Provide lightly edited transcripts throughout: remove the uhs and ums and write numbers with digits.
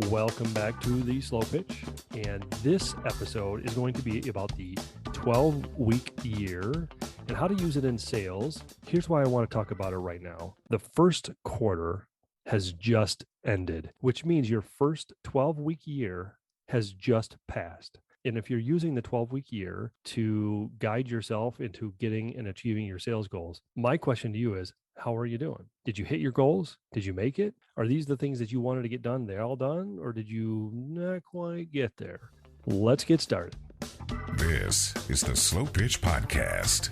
Welcome back to the Slow Pitch. And this episode is going to be about the 12-week year and how to use it in sales. Here's why I want to talk about it right now. The first quarter has just ended, which means your first 12-week year has just passed. And if you're using the 12-week year to guide yourself into getting and achieving your sales goals, my question to you is, how are you doing? Did you hit your goals? Did you make it? Are these the things that you wanted to get done? They're all done? Or did you not quite get there? Let's get started. This is the Slow Pitch Podcast.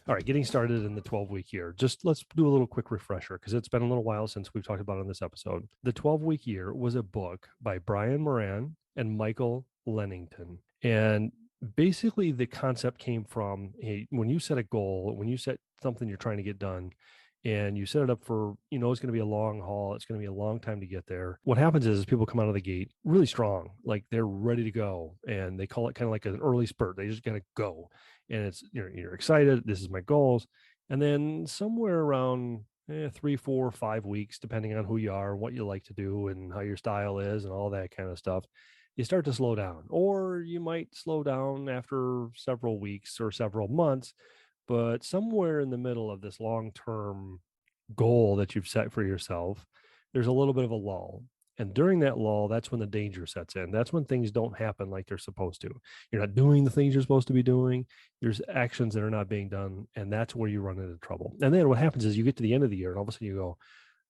All right, getting started in the 12-week year. Just let's do a little quick refresher because it's been a little while since we've talked about it on this episode. The 12-week year was a book by Brian Moran and Michael Lennington. And basically the concept came from, hey, when you set a goal, when you set something you're trying to get done and you set it up for, it's going to be a long haul, it's going to be a long time to get there. What happens is people come out of the gate really strong, like they're ready to go. And they call it kind of like an early spurt. They just got to go. And it's, you're excited. This is my goals. And then somewhere around 3, 4, 5 weeks, depending on who you are, what you like to do and how your style is and all that kind of stuff, you start to slow down, or you might slow down after several weeks or several months, but somewhere in the middle of this long-term goal that you've set for yourself, there's a little bit of a lull. And during that lull, that's when the danger sets in. That's when things don't happen like they're supposed to. You're not doing the things you're supposed to be doing. There's actions that are not being done. And that's where you run into trouble. And then what happens is you get to the end of the year and all of a sudden you go,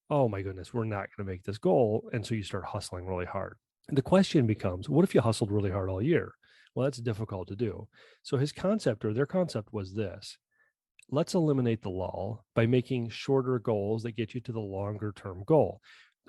oh my goodness, we're not going to make this goal. And so you start hustling really hard. And the question becomes, what if you hustled really hard all year? Well, that's difficult to do. So his concept, or their concept, was this: let's eliminate the lull by making shorter goals that get you to the longer term goal.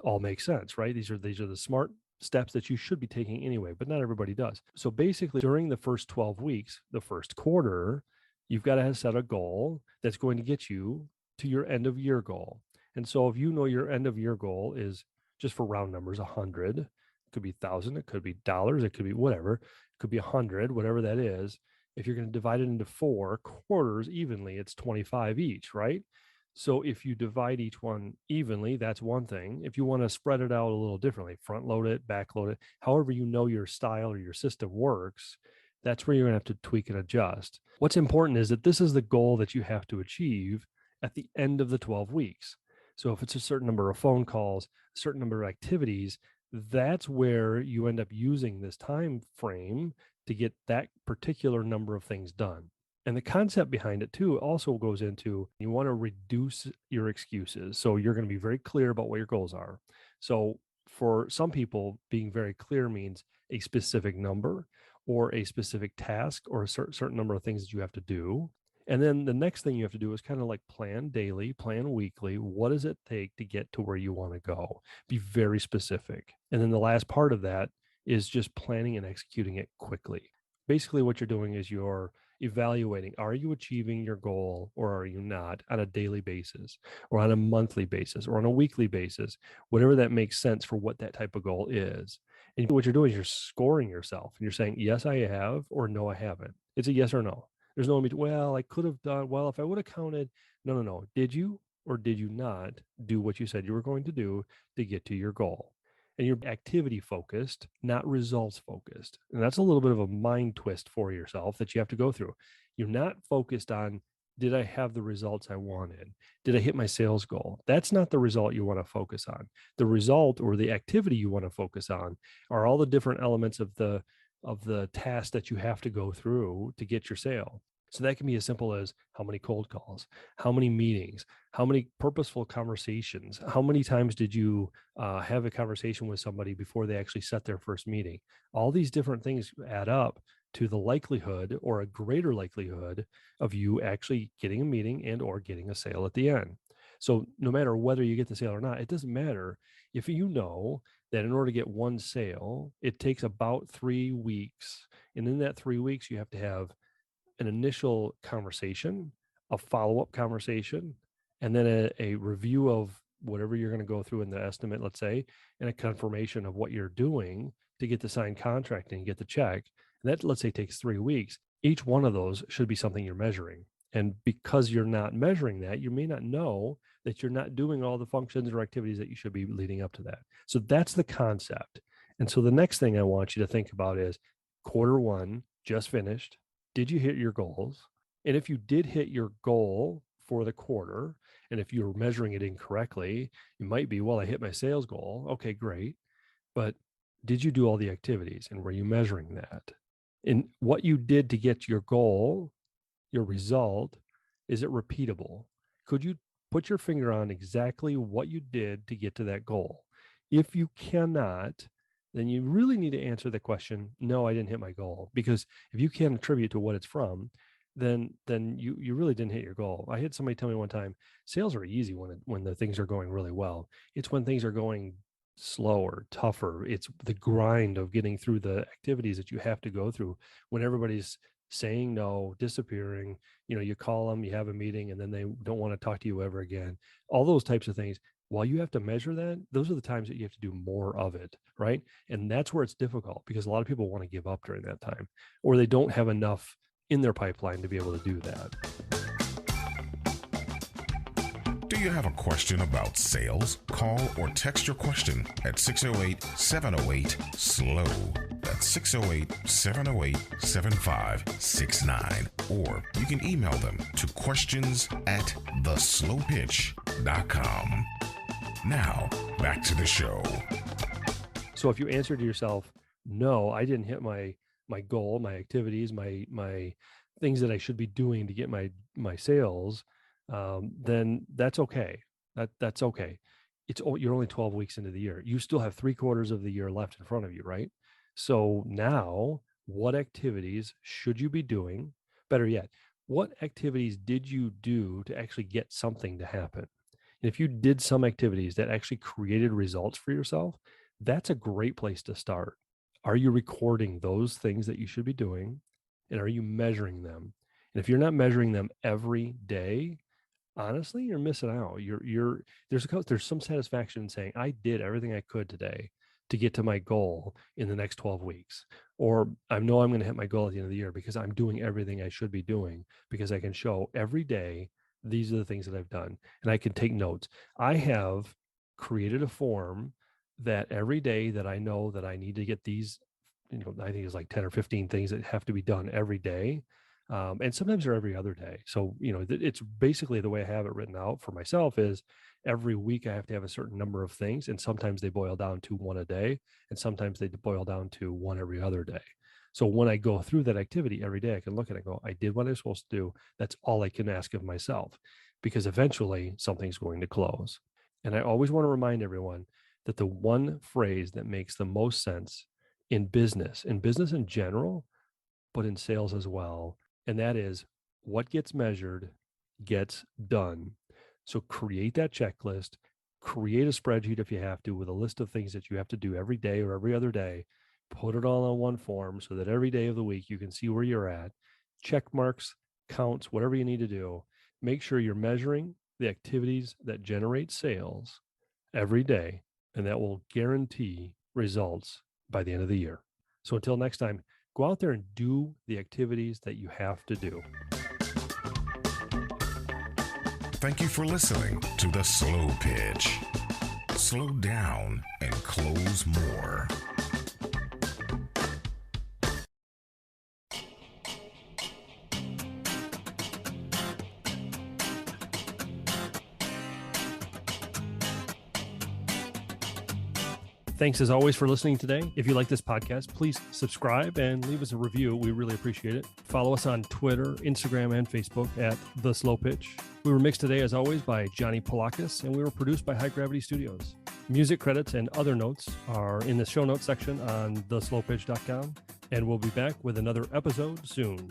All makes sense, right? These are the smart steps that you should be taking anyway, but not everybody does. So basically, during the first 12 weeks, the first quarter, you've got to set a goal that's going to get you to your end of year goal. And so if you know your end of year goal is, just for round numbers, 100, it could be 1,000, it could be dollars, it could be whatever, it could be 100, whatever that is. If you're going to divide it into 4 quarters evenly, it's 25 each, right? So if you divide each one evenly, that's one thing. If you want to spread it out a little differently, front load it, back load it, however you know your style or your system works, that's where you're going to have to tweak and adjust. What's important is that this is the goal that you have to achieve at the end of the 12 weeks. So if it's a certain number of phone calls, a certain number of activities, that's where you end up using this time frame to get that particular number of things done. And the concept behind it too also goes into, you want to reduce your excuses. So you're going to be very clear about what your goals are. So for some people, being very clear means a specific number or a specific task or a certain number of things that you have to do. And then the next thing you have to do is kind of like plan daily, plan weekly. What does it take to get to where you want to go? Be very specific. And then the last part of that is just planning and executing it quickly. Basically, what you're doing is you're evaluating, are you achieving your goal or are you not, on a daily basis or on a monthly basis or on a weekly basis, whatever that makes sense for what that type of goal is. And what you're doing is you're scoring yourself and you're saying, yes, I have, or no, I haven't. It's a yes or no. There's no, well, I could have done, well, if I would have counted, no. Did you or did you not do what you said you were going to do to get to your goal? And you're activity focused, not results focused. And that's a little bit of a mind twist for yourself that you have to go through. You're not focused on, did I have the results I wanted? Did I hit my sales goal? That's not the result you want to focus on. The result or the activity you want to focus on are all the different elements of the task that you have to go through to get your sale. So that can be as simple as how many cold calls, how many meetings, how many purposeful conversations, how many times did you have a conversation with somebody before they actually set their first meeting. All these different things add up to the likelihood or a greater likelihood of you actually getting a meeting and or getting a sale at the end. So no matter whether you get the sale or not, it doesn't matter if you know that in order to get one sale, it takes about 3 weeks. And in that 3 weeks, you have to have an initial conversation, a follow-up conversation, and then a review of whatever you're going to go through in the estimate, let's say, and a confirmation of what you're doing to get the signed contract and get the check. And that, let's say, takes 3 weeks. Each one of those should be something you're measuring. And because you're not measuring that, you may not know that you're not doing all the functions or activities that you should be leading up to that. So that's the concept. And so the next thing I want you to think about is quarter one just finished. Did you hit your goals? And if you did hit your goal for the quarter, and if you're measuring it incorrectly, you might be, well, I hit my sales goal. Okay, great. But did you do all the activities, and were you measuring that? And what you did to get your goal, your result, is it repeatable? Could you put your finger on exactly what you did to get to that goal? If you cannot, then you really need to answer the question, no, I didn't hit my goal. Because if you can't attribute to what it's from, then you really didn't hit your goal. I had somebody tell me one time, sales are easy when the things are going really well. It's when things are going slower, tougher. It's the grind of getting through the activities that you have to go through when everybody's saying no, disappearing. You call them, you have a meeting, and then they don't want to talk to you ever again. All those types of things. While you have to measure that, those are the times that you have to do more of it, right? And that's where it's difficult because a lot of people want to give up during that time, or they don't have enough in their pipeline to be able to do that. Do you have a question about sales? Call or text your question at 608-708-SLOW. That's 608-708-7569. Or you can email them to questions@theslowpitch.com. Now, back to the show. So if you answer to yourself, no, I didn't hit my goal, my activities, my things that I should be doing to get my sales, then that's okay. That's okay. You're only 12 weeks into the year. You still have 3/4 of the year left in front of you, right? So now, what activities should you be doing? Better yet, what activities did you do to actually get something to happen? And if you did some activities that actually created results for yourself, that's a great place to start. Are you recording those things that you should be doing? And are you measuring them? And if you're not measuring them every day, honestly, you're missing out. There's some satisfaction in saying, I did everything I could today to get to my goal in the next 12 weeks. Or I know I'm going to hit my goal at the end of the year because I'm doing everything I should be doing, because I can show every day, these are the things that I've done. And I can take notes. I have created a form that every day that I know that I need to get these, I think it's like 10 or 15 things that have to be done every day. And sometimes they're every other day. So, it's basically the way I have it written out for myself is every week I have to have a certain number of things. And sometimes they boil down to one a day. And sometimes they boil down to one every other day. So when I go through that activity every day, I can look at it and go, I did what I was supposed to do. That's all I can ask of myself, because eventually something's going to close. And I always want to remind everyone that the one phrase that makes the most sense in business in general, but in sales as well, and that is what gets measured gets done. So create that checklist, create a spreadsheet if you have to, with a list of things that you have to do every day or every other day. Put it all on one form so that every day of the week you can see where you're at. Check marks, counts, whatever you need to do. Make sure you're measuring the activities that generate sales every day, and that will guarantee results by the end of the year. So until next time, go out there and do the activities that you have to do. Thank you for listening to The Slow Pitch. Slow down and close more. Thanks as always for listening today. If you like this podcast, please subscribe and leave us a review. We really appreciate it. Follow us on Twitter, Instagram, and Facebook at The Slow Pitch. We were mixed today, as always, by Johnny Polakis, and we were produced by High Gravity Studios. Music credits and other notes are in the show notes section on theslowpitch.com, and we'll be back with another episode soon.